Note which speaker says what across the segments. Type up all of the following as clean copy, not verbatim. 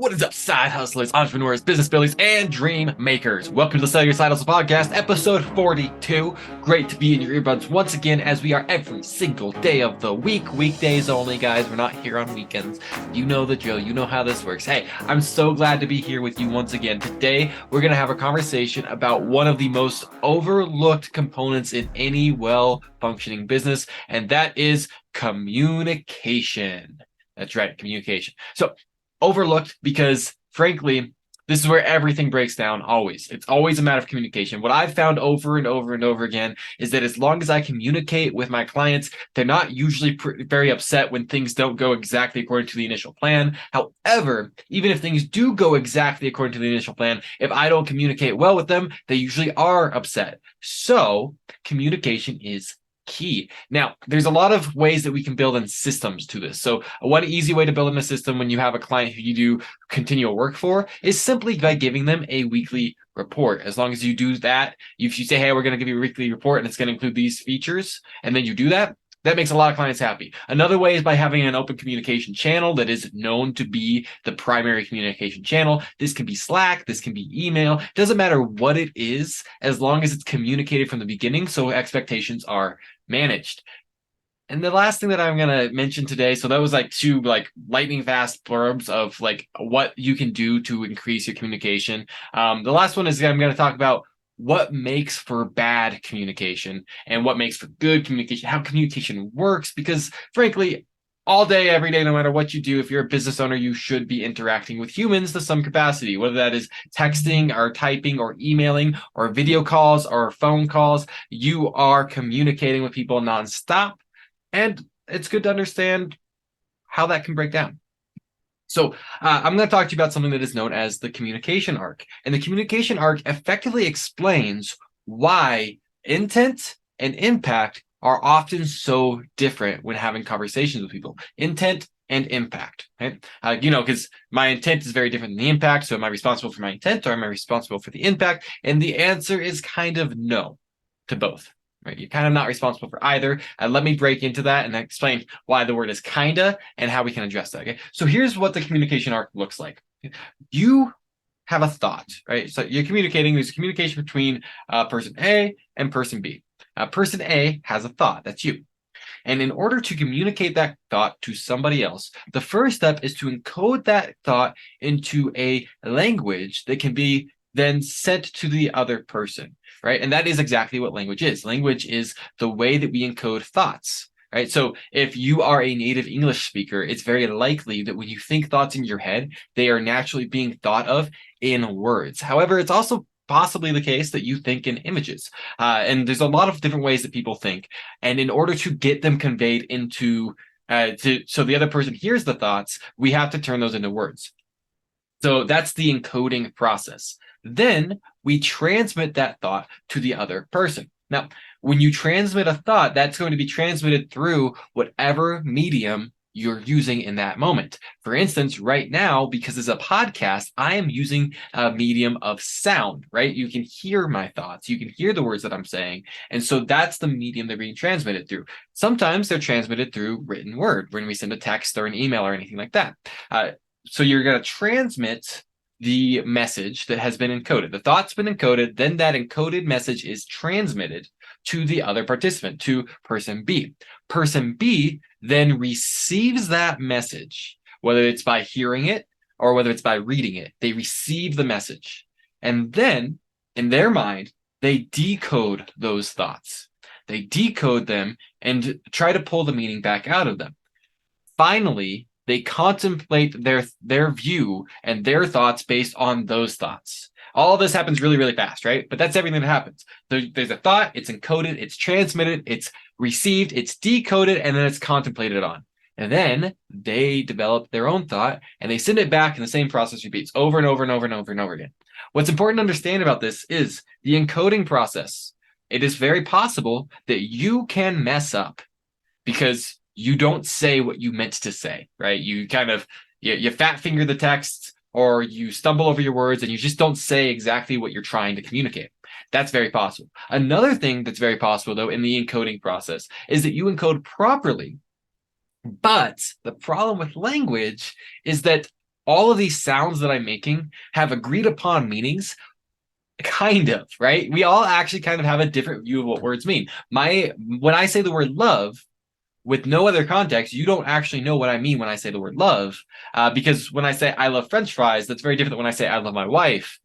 Speaker 1: What is up, side hustlers, entrepreneurs, business billies, and dream makers? Welcome to the Sell Your Side Hustle Podcast, episode 42. Great to be in your earbuds once again, as we are every single day of the week. Weekdays only, guys. We're not here on weekends. You know the drill. You know how this works. Hey, I'm so glad to be here with you once again. Today, we're going to have a conversation about one of the most overlooked components in any well-functioning business, and that is communication. That's right, communication. So, overlooked because, frankly, this is where everything breaks down always. It's always a matter of communication. What I've found over and over and over again is that as long as I communicate with my clients, they're not usually very upset when things don't go exactly according to the initial plan. However, even if things do go exactly according to the initial plan, if I don't communicate well with them, they usually are upset. So communication is key. Now, there's a lot of ways that we can build in systems to this. So one easy way to build in a system when you have a client who you do continual work for is simply by giving them a weekly report. As long as you do that, if you say, hey, we're going to give you a weekly report and it's going to include these features, and then you do that, that makes a lot of clients happy. Another way is by having an open communication channel that is known to be the primary communication channel. This can be Slack, this can be email. It doesn't matter what it is, as long as it's communicated from the beginning so expectations are managed. And the last thing that I'm going to mention today, so that was like two lightning fast blurbs of what you can do to increase your communication. The last one is I'm going to talk about what makes for bad communication and what makes for good communication, how communication works, because frankly, all day, every day, no matter what you do, if you're a business owner, you should be interacting with humans to some capacity, whether that is texting or typing or emailing or video calls or phone calls. You are communicating with people nonstop, and it's good to understand how that can break down. So I'm going to talk to you about something that is known as the communication arc. And the communication arc effectively explains why intent and impact are often so different when having conversations with people. Intent and impact, right? Because my intent is very different than the impact. So am I responsible for my intent or am I responsible for the impact? And the answer is kind of no to both. Right, you're kind of not responsible for either. Let me break into that and explain why the word is kinda and how we can address that. Okay, so here's what the communication arc looks like. You have a thought, right? So you're communicating. There's communication between person A and person B. Person A has a thought. That's you. And in order to communicate that thought to somebody else, the first step is to encode that thought into a language that can be then sent to the other person, right? And that is exactly what language is. Language is the way that we encode thoughts, right? So if you are a native English speaker, it's very likely that when you think thoughts in your head, they are naturally being thought of in words. However, it's also possibly the case that you think in images. And there's a lot of different ways that people think. And in order to get them conveyed into, so the other person hears the thoughts, we have to turn those into words. So that's the encoding process. Then we transmit that thought to the other person. Now, when you transmit a thought, that's going to be transmitted through whatever medium you're using in that moment. For instance, right now, because it's a podcast, I am using a medium of sound, right? You can hear my thoughts. You can hear the words that I'm saying. And so that's the medium they're being transmitted through. Sometimes they're transmitted through written word when we send a text or an email or anything like that. So you're going to transmit the message that has been encoded. The thought's been encoded, then that encoded message is transmitted to the other participant, to person B. Person B then receives that message, whether it's by hearing it or whether it's by reading it. They receive the message. And then, in their mind, they decode those thoughts. They decode them and try to pull the meaning back out of them. Finally, they contemplate their view and their thoughts based on those thoughts. All of this happens really, really fast, right? But that's everything that happens. There's a thought, it's encoded, it's transmitted, it's received, it's decoded, and then it's contemplated on. And then they develop their own thought and they send it back, and the same process repeats over and over and over and over and over again. What's important to understand about this is the encoding process. It is very possible that you can mess up because you don't say what you meant to say, right? You kind of, you fat finger the text or you stumble over your words and you just don't say exactly what you're trying to communicate. That's very possible. Another thing that's very possible, though, in the encoding process is that you encode properly. But the problem with language is that all of these sounds that I'm making have agreed upon meanings, kind of, right? We all actually kind of have a different view of what words mean. When I say the word love, with no other context, you don't actually know what I mean when I say the word love, because when I say I love French fries, that's very different than when I say I love my wife.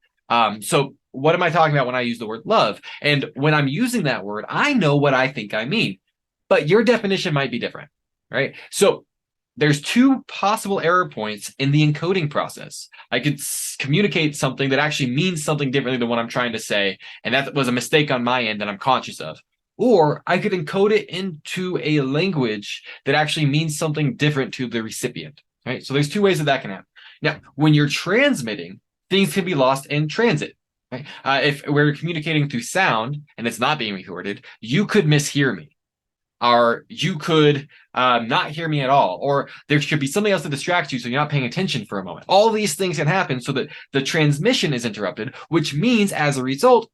Speaker 1: So what am I talking about when I use the word love? And when I'm using that word, I know what I think I mean, but your definition might be different, right? So there's two possible error points in the encoding process. I could communicate something that actually means something differently than what I'm trying to say, and that was a mistake on my end that I'm conscious of. Or I could encode it into a language that actually means something different to the recipient, right? So there's two ways that can happen. Now, when you're transmitting, things can be lost in transit. Right? If we're communicating through sound and it's not being recorded, you could mishear me, or you could not hear me at all, or there should be something else that distracts you so you're not paying attention for a moment. All these things can happen so that the transmission is interrupted, which means as a result,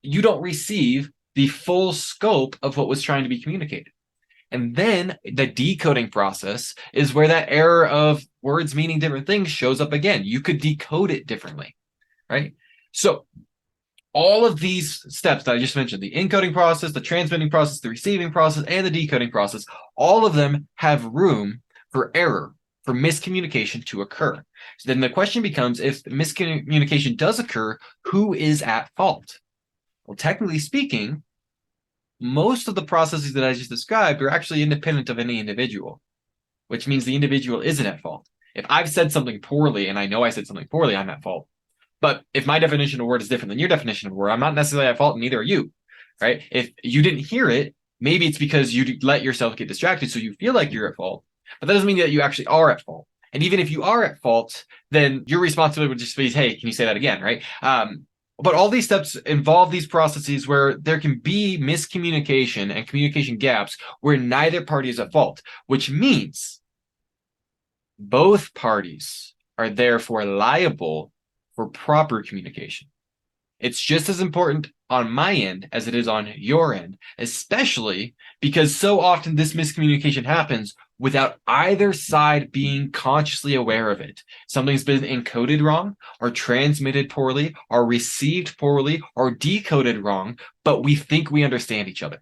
Speaker 1: you don't receive the full scope of what was trying to be communicated. And then the decoding process is where that error of words meaning different things shows up again. You could decode it differently, right? So all of these steps that I just mentioned, the encoding process, the transmitting process, the receiving process, and the decoding process, all of them have room for error, for miscommunication to occur. So then the question becomes, if miscommunication does occur, who is at fault? Well, technically speaking, most of the processes that I just described are actually independent of any individual, which means the individual isn't at fault. If I've said something poorly and I know I said something poorly, I'm at fault. But if my definition of word is different than your definition of word, I'm not necessarily at fault, and neither are you, right? If you didn't hear it, maybe it's because you let yourself get distracted, so you feel like you're at fault. But that doesn't mean that you actually are at fault. And even if you are at fault, then your responsibility would just be, hey, can you say that again, right? But all these steps involve these processes where there can be miscommunication and communication gaps where neither party is at fault, which means both parties are therefore liable for proper communication. It's just as important on my end as it is on your end, especially because so often this miscommunication happens without either side being consciously aware of it. Something's been encoded wrong, or transmitted poorly, or received poorly, or decoded wrong, but we think we understand each other.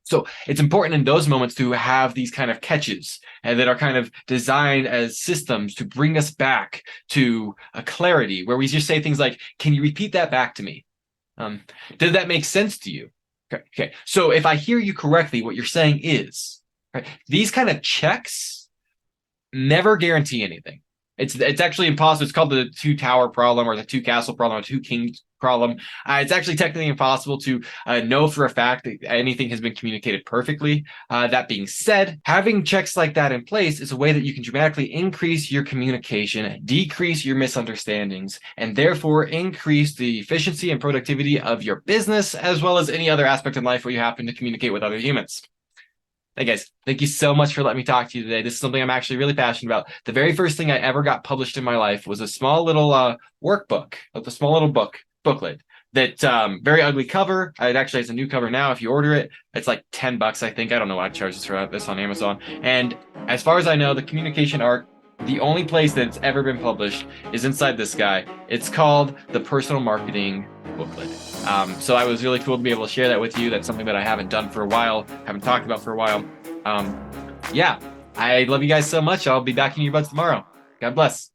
Speaker 1: So it's important in those moments to have these kind of catches and that are kind of designed as systems to bring us back to a clarity where we just say things like, can you repeat that back to me? Did that make sense to you? Okay. So if I hear you correctly, what you're saying is, right, these kind of checks never guarantee anything. It's actually impossible. It's called the two tower problem, or the two castle problem, or two kings problem. It's actually technically impossible to know for a fact that anything has been communicated perfectly. That being said, having checks like that in place is a way that you can dramatically increase your communication, decrease your misunderstandings, and therefore increase the efficiency and productivity of your business, as well as any other aspect in life where you happen to communicate with other humans. Hey guys, thank you so much for letting me talk to you today. This is something I'm actually really passionate about. The very first thing I ever got published in my life was a small little workbook, a small little booklet that very ugly cover. It actually has a new cover now. If you order it, it's like $10, I think. I don't know why I charge this on Amazon. And as far as I know, the communication arc, the only place that it's ever been published is inside this guy. It's called the Personal Marketing Booklet. So I was really cool to be able to share that with you. That's something that I haven't done for a while, haven't talked about for a while. Yeah, I love you guys so much. I'll be back in your buds tomorrow. God bless.